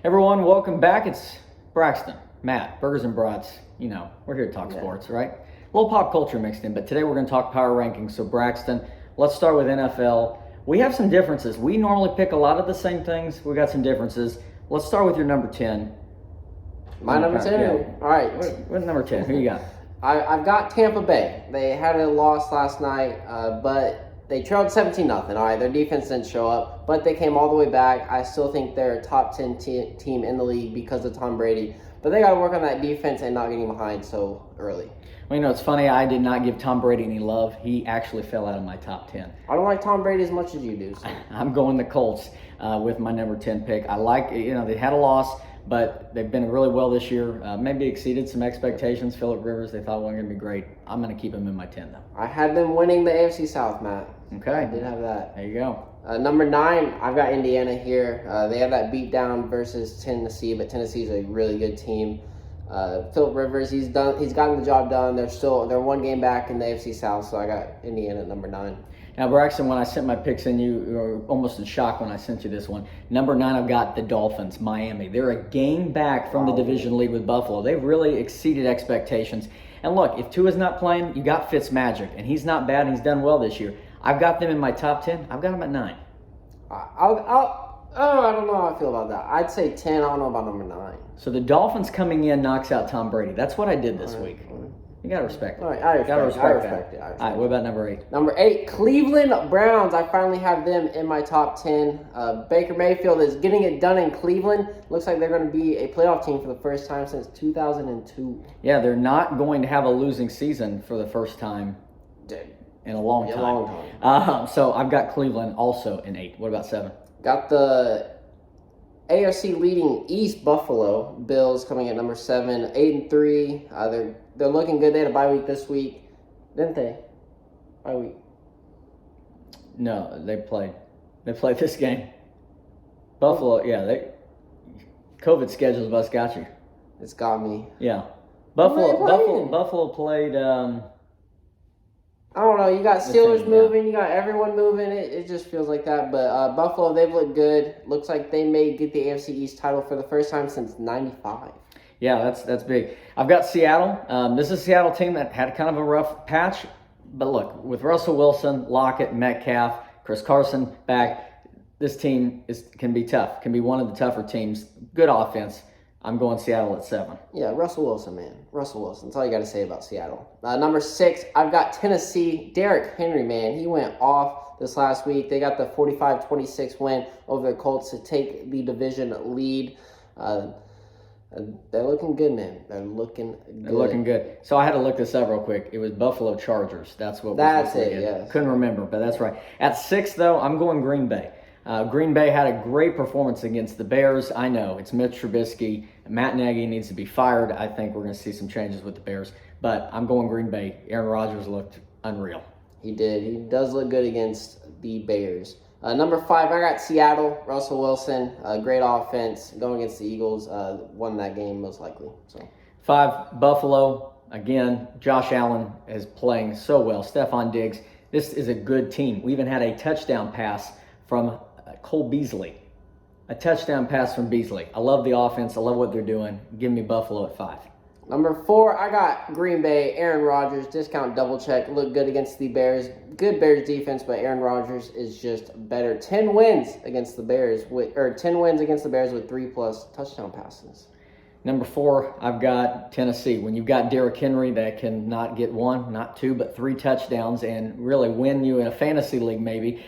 Everyone, welcome back. It's Braxton, Matt, Burgers and Brats. You know, we're here to talk sports, right? A little pop culture mixed in, but today we're going to talk power rankings. So, Braxton, let's start with NFL. We have some differences. We normally pick a lot of the same things. We got some differences. Let's start with your number 10. My number 10? Yeah. All right. What's number 10? Who you got? I've got Tampa Bay. They had a loss last night, but they trailed 17-0. All right, their defense didn't show up, but they came all the way back. I still think they're a top 10 team in the league because of Tom Brady, but they got to work on that defense and not getting behind so early. Well, you know, it's funny. I did not give Tom Brady any love. He actually fell out of my top 10. I don't like Tom Brady as much as you do. So. I'm going the Colts with my number 10 pick. I like, you know, they had a loss, but they've been really well this year. Maybe exceeded some expectations. Phillip Rivers, they thought wasn't going to be great. I'm going to keep him in my 10, though. I had them winning the AFC South, Matt. Okay. I did have that. There you go. Number 9, I've got Indiana here. They have that beatdown versus Tennessee, but Tennessee's a really good team. Phillip Rivers, he's gotten the job done. They're one game back in the AFC South, so I got Indiana at number 9. Now, Braxton, when I sent my picks in, you were almost in shock when I sent you this one. Number 9, I've got the Dolphins, Miami. They're a game back from the division lead with Buffalo. They've really exceeded expectations. And look, if Tua's not playing, you got Fitzmagic, and he's not bad, and he's done well this year. I've got them in my top 10. I've got them at 9. I don't know how I feel about that. I'd say 10. I don't know about number 9. So the Dolphins coming in knocks out Tom Brady. That's what I did this week. You got to respect it. All right, I respect it. All right, what about number 8? Number 8, Cleveland Browns. I finally have them in my top 10. Baker Mayfield is getting it done in Cleveland. Looks like they're going to be a playoff team for the first time since 2002. Yeah, they're not going to have a losing season for the first time in a long time. So I've got Cleveland also in 8. What about 7? Got the AFC leading East Buffalo Bills coming at number 7, 8-3. They're looking good. They had a bye week this week, didn't they? Bye week. No, they played. They played this game. Buffalo, yeah, COVID schedules must got you. It's got me. Yeah, Buffalo played. I don't know. You got Steelers moving. You got everyone moving. It just feels like that. But Buffalo, they've looked good. Looks like they may get the AFC East title for the first time since '95. Yeah, that's big. I've got Seattle. This is a Seattle team that had kind of a rough patch. But look, with Russell Wilson, Lockett, Metcalf, Chris Carson back, this team can be tough. Can be one of the tougher teams. Good offense. I'm going Seattle at 7. Yeah, Russell Wilson, man. Russell Wilson. That's all you got to say about Seattle. Number 6, I've got Tennessee. Derrick Henry, man. He went off this last week. They got the 45-26 win over the Colts to take the division lead. They're looking good, man. They're looking good. So I had to look this up real quick. It was Buffalo Chargers. That's what. That's it. Yes. Couldn't remember, but that's right. At 6, though, I'm going Green Bay. Green Bay had a great performance against the Bears. I know it's Mitch Trubisky. Matt Nagy needs to be fired. I think we're going to see some changes with the Bears, but I'm going Green Bay. Aaron Rodgers looked unreal. He did. He does look good against the Bears. Number 5, I got Seattle. Russell Wilson, great offense going against the Eagles. Won that game most likely. So 5, Buffalo. Again, Josh Allen is playing so well. Stephon Diggs. This is a good team. We even had a touchdown pass from Cole Beasley. A touchdown pass from Beasley. I love the offense. I love what they're doing. Give me Buffalo at 5. Number 4, I got Green Bay. Aaron Rodgers, discount double check. Looked good against the Bears. Good Bears defense, but Aaron Rodgers is just better. 10 wins against the Bears with 3+ touchdown passes. Number 4, I've got Tennessee. When you've got Derrick Henry that can not get 1, not 2, but 3 touchdowns and really win you in a fantasy league maybe,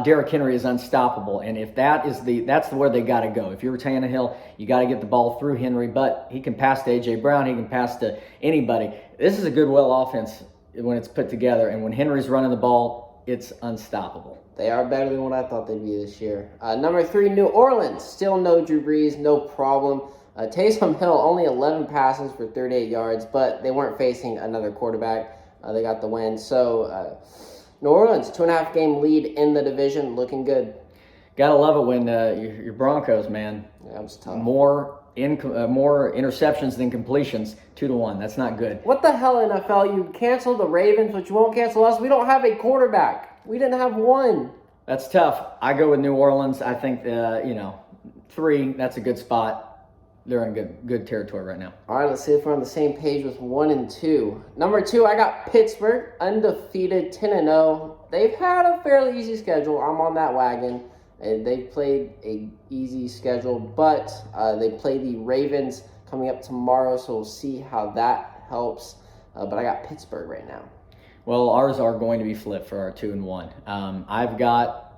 Derrick Henry is unstoppable. And if that's where they got to go. If you're Tannehill, you got to get the ball through Henry, but he can pass to A.J. Brown. He can pass to anybody. This is a good, offense when it's put together. And when Henry's running the ball, it's unstoppable. They are better than what I thought they'd be this year. Number 3, New Orleans. Still no Drew Brees, no problem. Taysom Hill, only 11 passes for 38 yards, but they weren't facing another quarterback. They got the win. So, New Orleans, 2.5 game lead in the division, looking good. Gotta love it when your Broncos, man. Yeah, that was tough. More interceptions than completions, 2-1. That's not good. What the hell, NFL? You canceled the Ravens, but you won't cancel us. We don't have a quarterback. We didn't have one. That's tough. I go with New Orleans. I think 3, that's a good spot. They're in good territory right now. All right, let's see if we're on the same page with 1 and 2. Number 2, I got Pittsburgh, undefeated, 10-0. They've had a fairly easy schedule. I'm on that wagon. And they've played a easy schedule, but they play the Ravens coming up tomorrow, so we'll see how that helps. But I got Pittsburgh right now. Well, ours are going to be flipped for our 2 and 1. I've got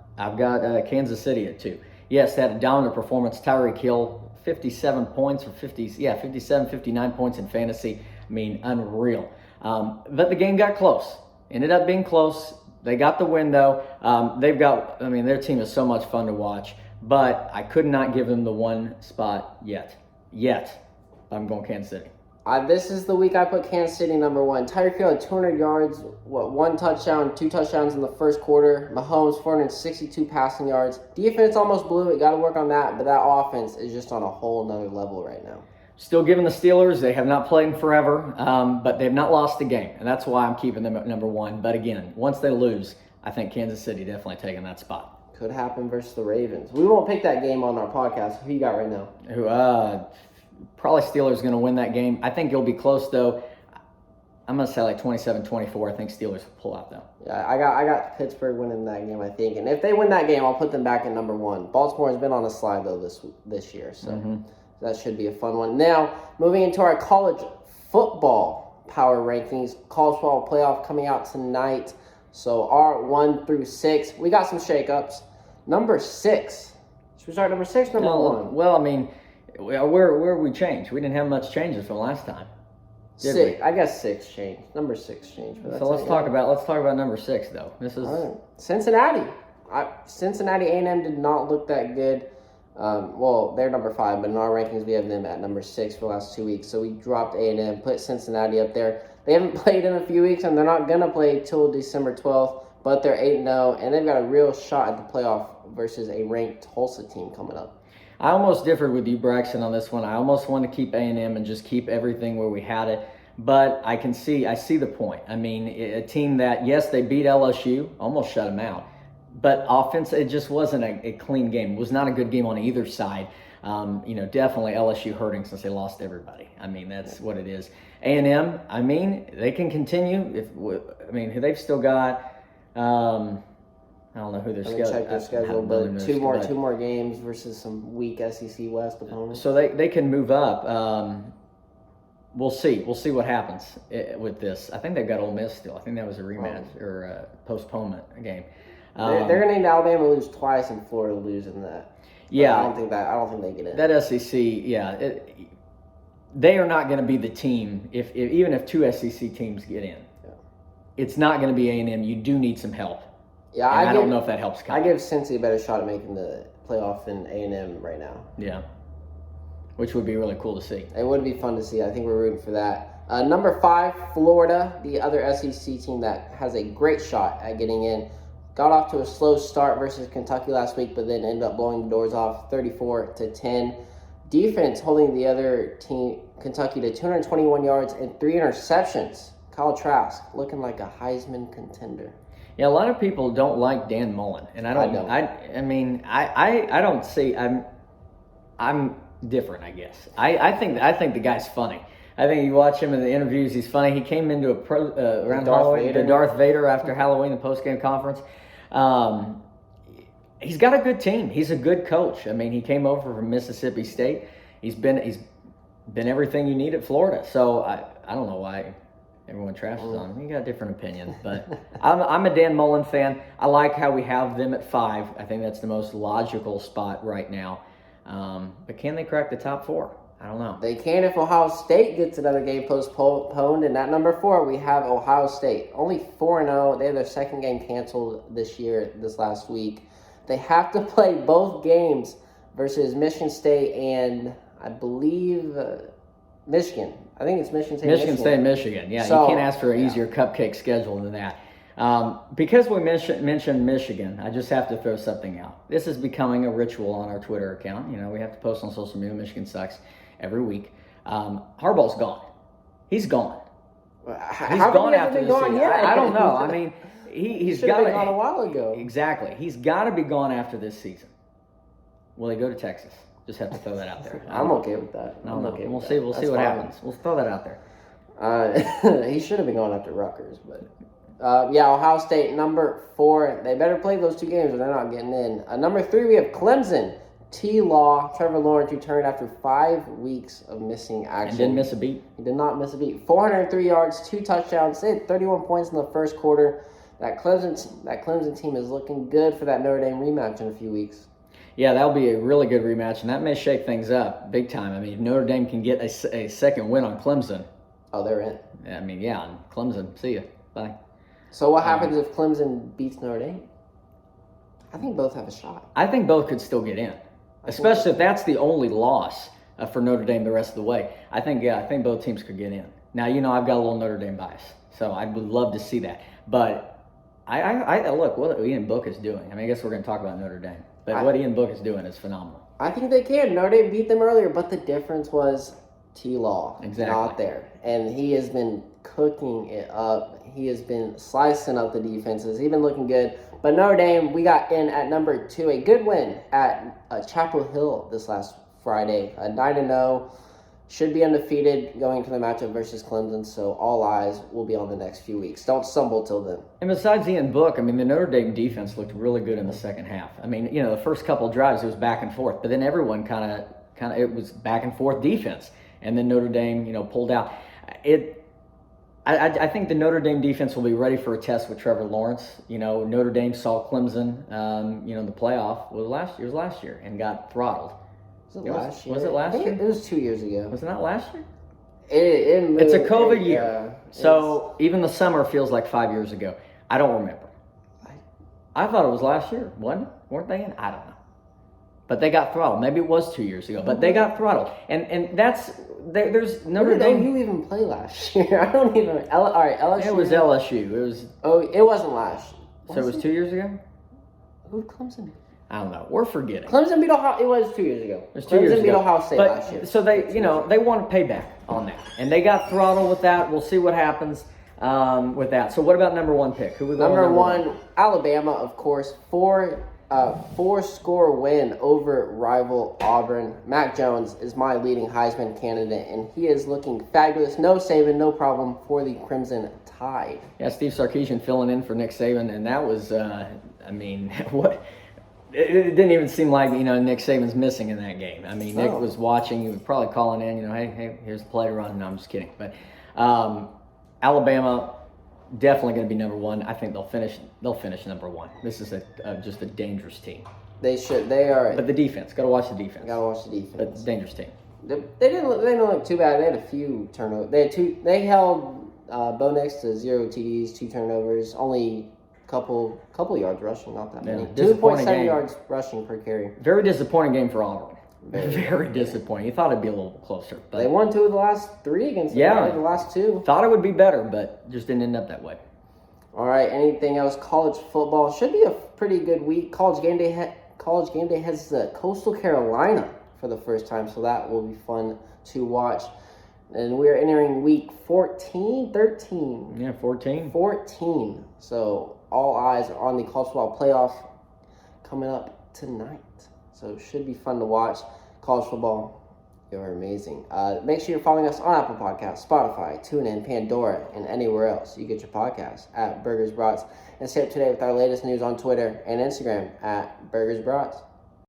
Kansas City at 2. Yes, they had a dominant performance. Tyreek Hill, 57 points or 57, 59 points in fantasy. I mean, unreal. But the game got close. Ended up being close. They got the win, though. Their team is so much fun to watch. But I could not give them the 1 spot yet. I'm going Kansas City. This is the week I put Kansas City number 1. Tyreek Hill had 200 yards, 1 touchdown, 2 touchdowns in the first quarter. Mahomes, 462 passing yards. Defense almost blew it. Got to work on that. But that offense is just on a whole nother level right now. Still giving the Steelers. They have not played in forever, but they've not lost a game. And that's why I'm keeping them at number 1. But again, once they lose, I think Kansas City definitely taking that spot. Could happen versus the Ravens. We won't pick that game on our podcast. Who you got right now? Probably Steelers going to win that game. I think it'll be close, though. I'm going to say like 27-24. I think Steelers will pull out, though. Yeah, I got Pittsburgh winning that game, I think. And if they win that game, I'll put them back at number 1. Baltimore has been on a slide, though, this year. So that should be a fun one. Now, moving into our college football power rankings. College football playoff coming out tonight. So our 1 through 6. We got some shakeups. Number 6. Should we start number 6, number 1? Well, I mean, where we changed? We didn't have much changes from last time. Did 6. we? I guess 6 changed. Number 6 changed. So let's talk about number 6 though. This is Cincinnati. Cincinnati A&M did not look that good. They're number 5, but in our rankings we have them at number 6 for the last 2 weeks. So we dropped A&M, put Cincinnati up there. They haven't played in a few weeks, and they're not gonna play till December 12th. But they're 8-0, and they've got a real shot at the playoff versus a ranked Tulsa team coming up. I almost differed with you, Braxton, on this one. I almost wanted to keep A&M and just keep everything where we had it. But I see the point. I mean, a team that, yes, they beat LSU, almost shut them out. But offense, it just wasn't a clean game. It was not a good game on either side. Definitely LSU hurting since they lost everybody. I mean, that's what it is. A&M, I mean, they can continue. They've still got, I don't know who their schedule. Check their schedule, but two more games versus some weak SEC West opponents. So they can move up. We'll see. We'll see what happens with this. I think they've got Ole Miss still. I think that was a rematch or a postponement game. They're going to need Alabama lose twice and Florida lose in that. Yeah, I don't think they get in. That SEC, yeah, they are not going to be the team even if 2 SEC teams get in. Yeah. It's not going to be A&M. You do need some help. Yeah, I don't know if that helps. I give Cincy a better shot at making the playoff than A&M right now. Yeah, which would be really cool to see. It would be fun to see. I think we're rooting for that. Number 5, Florida, the other SEC team that has a great shot at getting in. Got off to a slow start versus Kentucky last week, but then ended up blowing the doors off 34-10. Defense holding the other team, Kentucky, to 221 yards and 3 interceptions. Kyle Trask looking like a Heisman contender. Yeah, a lot of people don't like Dan Mullen, and I don't. I don't see. I'm different, I guess. I think the guy's funny. I think you watch him in the interviews, he's funny. He came into around Halloween, the Darth Vader after Halloween, the post-game conference. He's got a good team. He's a good coach. I mean, he came over from Mississippi State. He's been everything you need at Florida. So I don't know why everyone trashes on him. You got different opinions, but I'm a Dan Mullen fan. I like how we have them at 5. I think that's the most logical spot right now. But can they crack the top 4? I don't know. They can if Ohio State gets another game postponed. And at number 4, we have Ohio State. Only 4-0. They have their second game canceled this last week. They have to play both games versus Michigan State and, I believe, Michigan. I think it's Michigan State. Michigan. Yeah, so, you can't ask for an easier cupcake schedule than that. Because we mentioned Michigan, I just have to throw something out. This is becoming a ritual on our Twitter account. We have to post on social media, Michigan sucks, every week. Harbaugh's gone. He's gone. He's gone after this season. I don't know. I mean, he's got to be gone a while ago. Exactly. He's got to be gone after this season. Will he go to Texas? Just have to throw that out there. I'm okay with that. No, Okay we'll with see. that. We'll see That's what fine. happens. We'll throw that out there. He should have been going after Rutgers, but Ohio State, number 4. They better play those 2 games or they're not getting in. Number 3, we have Clemson. T-Law, Trevor Lawrence returned after 5 weeks of missing action. And didn't miss a beat. He did not miss a beat. 403 yards, 2 touchdowns. They had 31 points in the first quarter. That Clemson team is looking good for that Notre Dame rematch in a few weeks. Yeah, that'll be a really good rematch, and that may shake things up big time. I mean, if Notre Dame can get a second win on Clemson. Oh, they're in. I mean, yeah, and Clemson, see ya. Bye. So what happens if Clemson beats Notre Dame? I think both have a shot. I think both could still get in, especially if that's the only loss for Notre Dame the rest of the way. I think both teams could get in. Now, I've got a little Notre Dame bias, so I would love to see that. But I look what Ian Book is doing. I mean, I guess we're going to talk about Notre Dame, but what Ian Book is doing is phenomenal. I think they can. Notre Dame beat them earlier, but the difference was T-Law not there, and he has been cooking it up. He has been slicing up the defenses. He's been looking good. But Notre Dame, we got in at number 2, a good win at Chapel Hill this last Friday. 9-0, should be undefeated going to the matchup versus Clemson. So all eyes will be on the next few weeks. Don't stumble till then. And besides Ian Book, I mean, the Notre Dame defense looked really good in the second half. I mean, the first couple of drives it was back and forth, but then everyone kind of it was back and forth defense, and then Notre Dame, pulled out. I think the Notre Dame defense will be ready for a test with Trevor Lawrence. Notre Dame saw Clemson, the playoff was last year and got throttled. Was it last year? Was it last year? It was 2 years ago. Was it not last year? It's a COVID year. So even the summer feels like 5 years ago. I don't remember. I thought it was last year. Weren't they in? I don't know. But they got throttled. Maybe it was 2 years ago. But they got throttled. And there's Notre Dame. Who even play last year? I don't even. All right, LSU. It was LSU. It was. Oh, it wasn't last. So it was 2 years ago? Who did Clemson beat? I don't know. We're forgetting. Clemson beat Ohio. It was 2 years ago. It was 2 years ago. Clemson beat Ohio State last year. So they want to pay back on that, and they got throttled with that. We'll see what happens with that. So what about number 1 pick? Who we going number one? Alabama, of course. 4-score win over rival Auburn. Mac Jones is my leading Heisman candidate, and he is looking fabulous. No Saban, no problem for the Crimson Tide. Yeah, Steve Sarkisian filling in for Nick Saban, and that was, what? It didn't even seem like, Nick Saban's missing in that game. I mean, Nick was watching. He was probably calling in, hey, here's the play to run. No, I'm just kidding. But Alabama, definitely going to be number 1. I think they'll finish number 1. This is just a dangerous team. They should. They are. But the defense. Got to watch the defense. Got to watch the defense. But it's a dangerous team. They didn't look too bad. They had a few turnovers. They held Bo Nix to 0 TDs, 2 turnovers, only couple yards rushing, not that many. 2.7 yards rushing per carry. Very disappointing game for Auburn. Very disappointing. You thought it'd be a little closer. But they won 2 of the last 3 against them. Yeah. The last 2. Thought it would be better, but just didn't end up that way. All right. Anything else? College football should be a pretty good week. College game day has Coastal Carolina for the first time, so that will be fun to watch. And we are entering week 13. Yeah, 14. 14. So all eyes are on the college football playoff coming up tonight. So it should be fun to watch. College football, you're amazing. Make sure you're following us on Apple Podcasts, Spotify, TuneIn, Pandora, and anywhere else you get your podcasts at Burgers&Brats. And stay up to date with our latest news on Twitter and Instagram at Burgers&Brats.